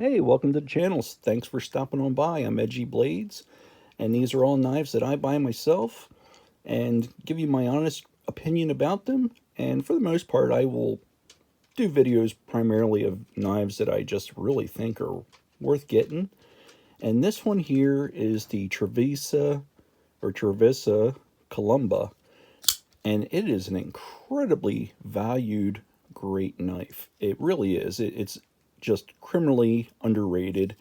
Hey, welcome to the channel. Thanks for stopping on by. I'm Edgy Blades, and these are all knives that I buy myself and give you my honest opinion about them. And for the most part, I will do videos primarily of knives that I just really think are worth getting. And this one here is the Trivisa Columba, and it is an incredibly valued, great knife. It really is. It's just criminally underrated.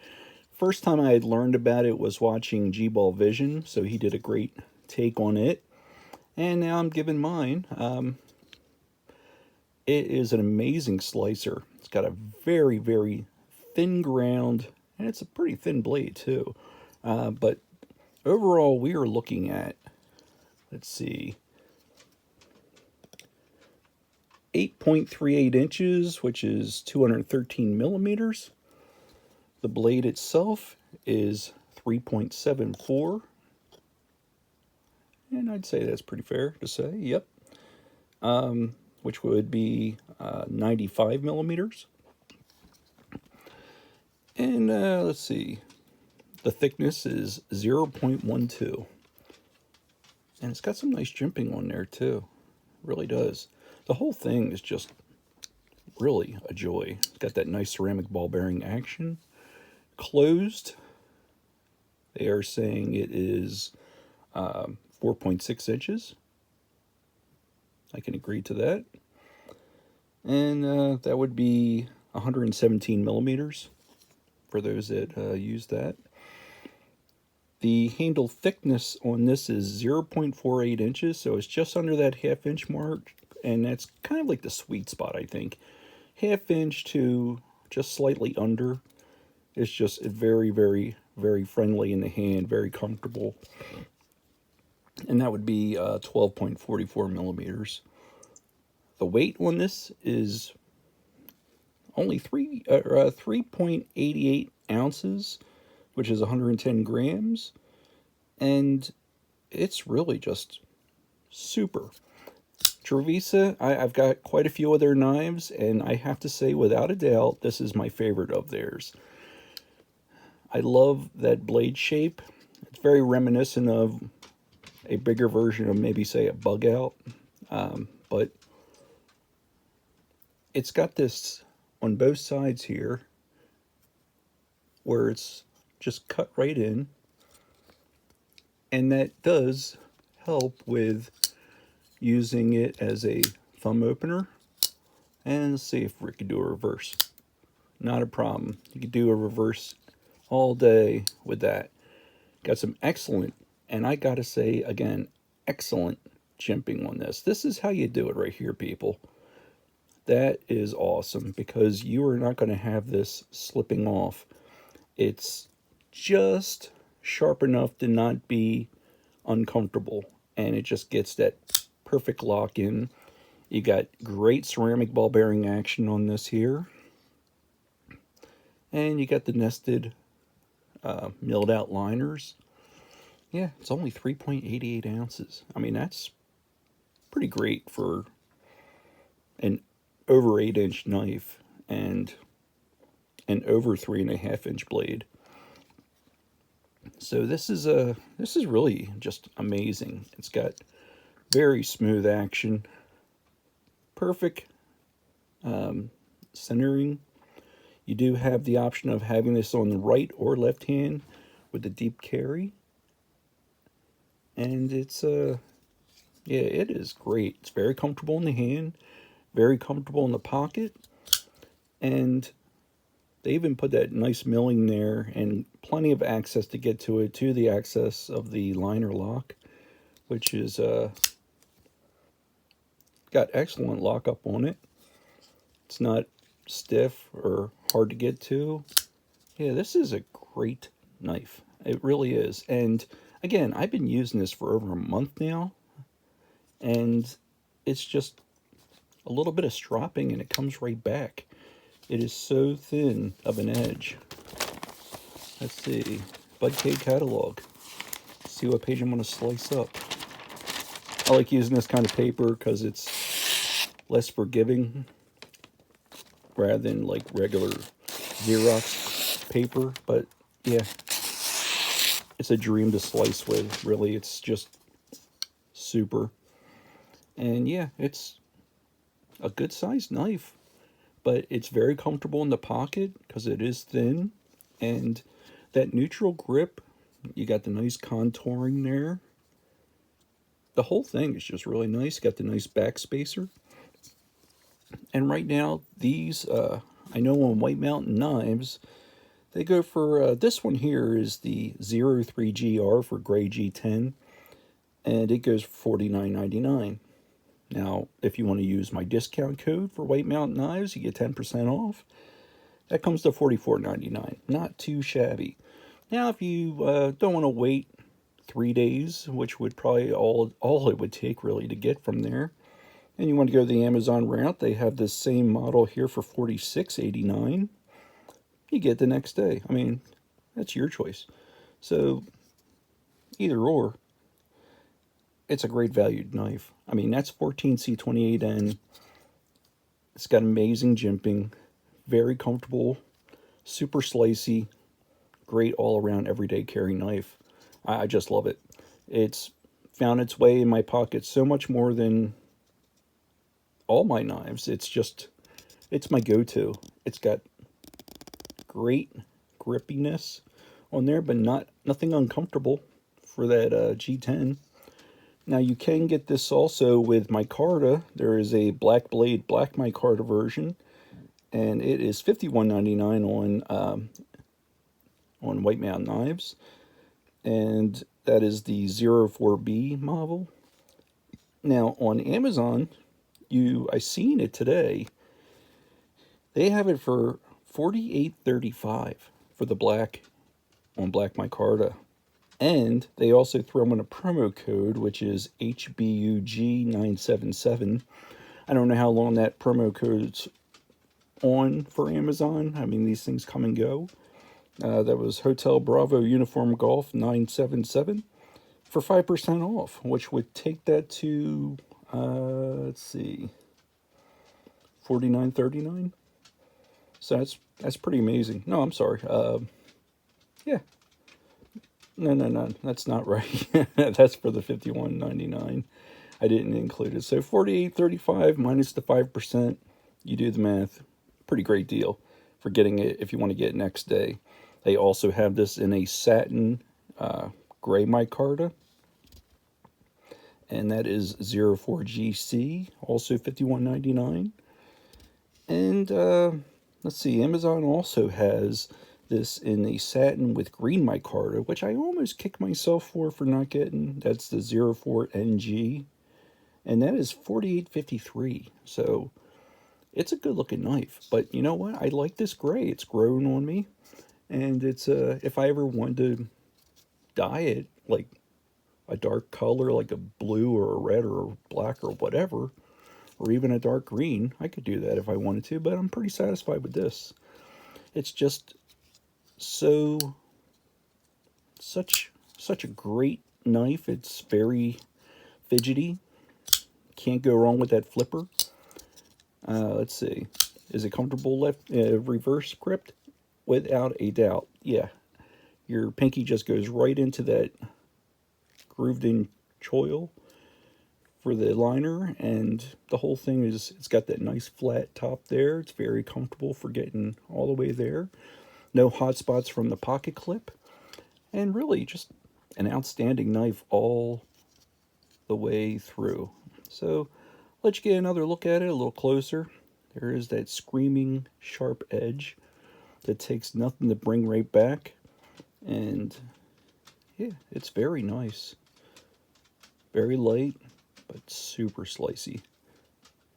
First time I had learned about it was watching G-Ball Vision, so he did a great take on it. And now I'm giving mine. It is an amazing slicer. It's got a very, very thin ground, and it's a pretty thin blade too. But overall, we are looking at, let's see, 8.38 inches, which is 213 millimeters. The blade itself is 3.74. And I'd say that's pretty fair to say, yep. Which would be 95 millimeters. And let's see, the thickness is 0.12. And it's got some nice jimping on there too. It really does. The whole thing is just really a joy. It's got that nice ceramic ball bearing action. Closed, they are saying it is 4.6 inches. I can agree to that. And that would be 117 millimeters for those that use that. The handle thickness on this is 0.48 inches, so it's just under that half-inch mark, and that's kind of like the sweet spot, I think. Half-inch to just slightly under. It's just very, very, very friendly in the hand, very comfortable. And that would be 12.44 millimeters. The weight on this is only 3.88 ounces, which is 110 grams. And it's really just super. Trivisa, I've got quite a few of their knives, and I have to say, without a doubt, this is my favorite of theirs. I love that blade shape. It's very reminiscent of a bigger version of maybe, say, a bug out. But it's got this on both sides here where it's just cut right in. And that does help with using it as a thumb opener. And let's see if we could do a reverse. Not a problem. You could do a reverse all day with that. Got some excellent, and I gotta say again, excellent jimping on this. This is how you do it right here, people. That is awesome, because you are not going to have this slipping off. It's just sharp enough to not be uncomfortable, and it just gets that perfect lock in. You got great ceramic ball bearing action on this here, and you got the nested milled out liners. Yeah, it's only 3.88 ounces. I mean, that's pretty great for an over 8-inch knife and an over 3.5-inch blade. So this is really just amazing. It's got very smooth action, perfect centering. You do have the option of having this on the right or left hand with the deep carry. And it's, yeah, it is great. It's very comfortable in the hand, very comfortable in the pocket. And they even put that nice milling there and plenty of access to get to it, to the access of the liner lock, which is, got excellent lockup on it. It's not stiff or hard to get to. Yeah, this is a great knife. It really is. And again, I've been using this for over a month now, and it's just a little bit of stropping and it comes right back. It is so thin of an edge. Let's see, Budcade catalog. Let's see what page I'm going to slice up. I like using this kind of paper because it's less forgiving rather than like regular Xerox paper, but yeah, it's a dream to slice with. Really, it's just super. And yeah, it's a good sized knife, but it's very comfortable in the pocket because it is thin, and that neutral grip, you got the nice contouring there. The whole thing is just really nice. Got the nice back spacer. And right now, these, I know on White Mountain knives, they go for, this one here is the 03GR for gray G10, and it goes for $49.99. Now, if you want to use my discount code for White Mountain knives, you get 10% off. That comes to $44.99. Not too shabby. Now, if you don't want to wait 3 days, which would probably all it would take really to get from there, and you want to go the Amazon route, they have this same model here for $46.89. You get the next day. I mean, that's your choice. So, either or, it's a great valued knife. I mean, that's 14C28N. It's got amazing jimping, very comfortable, super slicey, great all-around everyday carry knife. I just love it. It's found its way in my pocket so much more than all my knives. It's my go-to. It's got great grippiness on there, but nothing uncomfortable for that G10. Now you can get this also with micarta. There is a black blade black micarta version, and it is $51.99 on White Mountain Knives, and that is the 04B model. Now on Amazon, I seen it today. They have it for $48.35 for the black on black micarta. And they also throw in a promo code, which is HBUG977. I don't know how long that promo code's on for Amazon. I mean, these things come and go. That was Hotel Bravo Uniform Golf 977 for 5% off, which would take that to, let's see, $49.39. So that's pretty amazing. No, I'm sorry. Yeah. No, that's not right. That's for the $51.99. I didn't include it. So $48.35 minus the 5%. You do the math. Pretty great deal for getting it if you want to get it next day. They also have this in a satin gray micarta, and that is 04GC, also $51.99. And let's see, Amazon also has this in a satin with green micarta, which I almost kicked myself for not getting. That's the 04NG, and that is $48.53. So it's a good looking knife. But you know what? I like this gray. It's grown on me, and it's if I ever wanted to dye it like a dark color, like a blue or a red or a black or whatever, or even a dark green, I could do that if I wanted to. But I'm pretty satisfied with this. It's just such a great knife. It's very fidgety. Can't go wrong with that flipper. Let's see, is it comfortable reverse grip? Without a doubt. Yeah, your pinky just goes right into that grooved in choil for the liner, and the whole thing it's got that nice flat top there. It's very comfortable for getting all the way there. No hot spots from the pocket clip. And really just an outstanding knife all the way through. So let's get another look at it a little closer. There is that screaming sharp edge that takes nothing to bring right back. And yeah, it's very nice. Very light, but super slicey.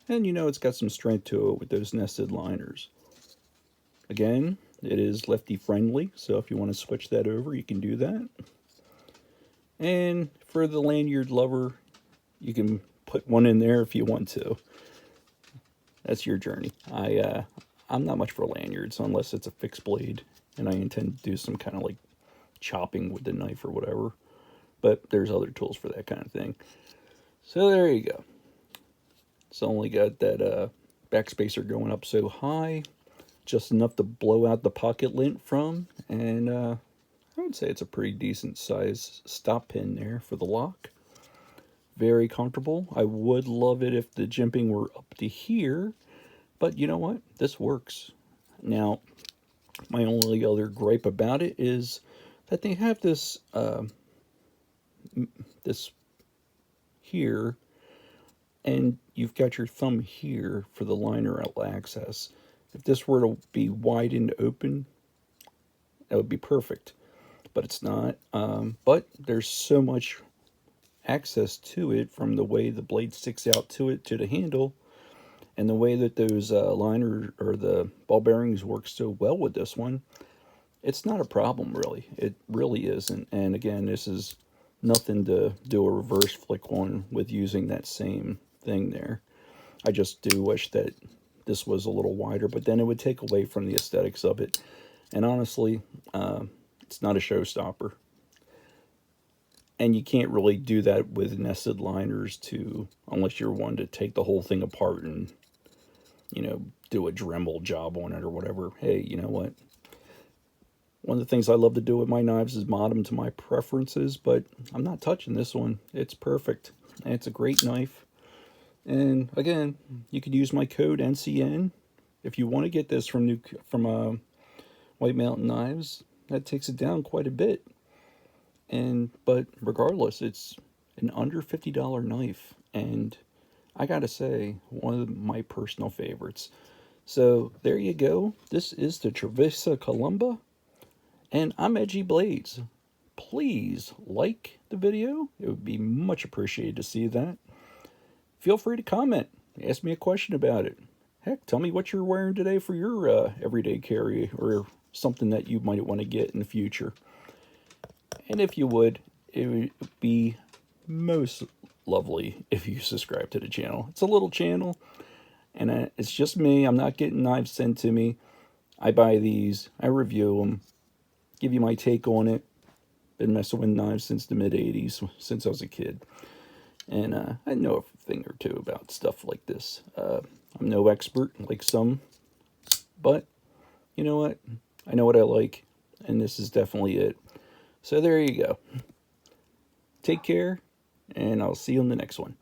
And you know it's got some strength to it with those nested liners. Again, it is lefty friendly, so if you want to switch that over, you can do that. And for the lanyard lover, you can put one in there if you want to. That's your journey. I'm not much for lanyards unless it's a fixed blade and I intend to do some kind of like chopping with the knife or whatever. But there's other tools for that kind of thing. So there you go. It's only got that backspacer going up so high. just enough to blow out the pocket lint from, and I would say it's a pretty decent size stop pin there for the lock. Very comfortable. I would love it if the jimping were up to here, but you know what? This works. Now, my only other gripe about it is that they have this this here, and you've got your thumb here for the liner access. If this were to be widened open, that would be perfect, but it's not. But there's so much access to it from the way the blade sticks out to it to the handle, and the way that those liner or the ball bearings work so well with this one. It's not a problem, really. It really isn't. And again, this is nothing to do a reverse flick on with using that same thing there. I just do wish that this was a little wider, but then it would take away from the aesthetics of it. And honestly, it's not a showstopper. And you can't really do that with nested liners unless you're one to take the whole thing apart and, do a Dremel job on it or whatever. Hey, you know what? One of the things I love to do with my knives is mod them to my preferences, but I'm not touching this one. It's perfect. And it's a great knife. And again, you could use my code NCN if you want to get this from White Mountain Knives. That takes it down quite a bit. But regardless, it's an under $50 knife, and I gotta say, one of my personal favorites. So there you go. This is the Trivisa Columba, and I'm Edgy Blades. Please like the video. It would be much appreciated to see that. Feel free to comment. Ask me a question about it. Heck, tell me what you're wearing today for your everyday carry, or something that you might want to get in the future. And if you would, it would be most lovely if you subscribe to the channel. It's a little channel, and it's just me. I'm not getting knives sent to me. I buy these, I review them, give you my take on it. Been messing with knives since the mid-'80s, since I was a kid. And I know a thing or two about stuff like this. I'm no expert like some, but you know what? I know what I like, and this is definitely it. So there you go. Take care, and I'll see you in the next one.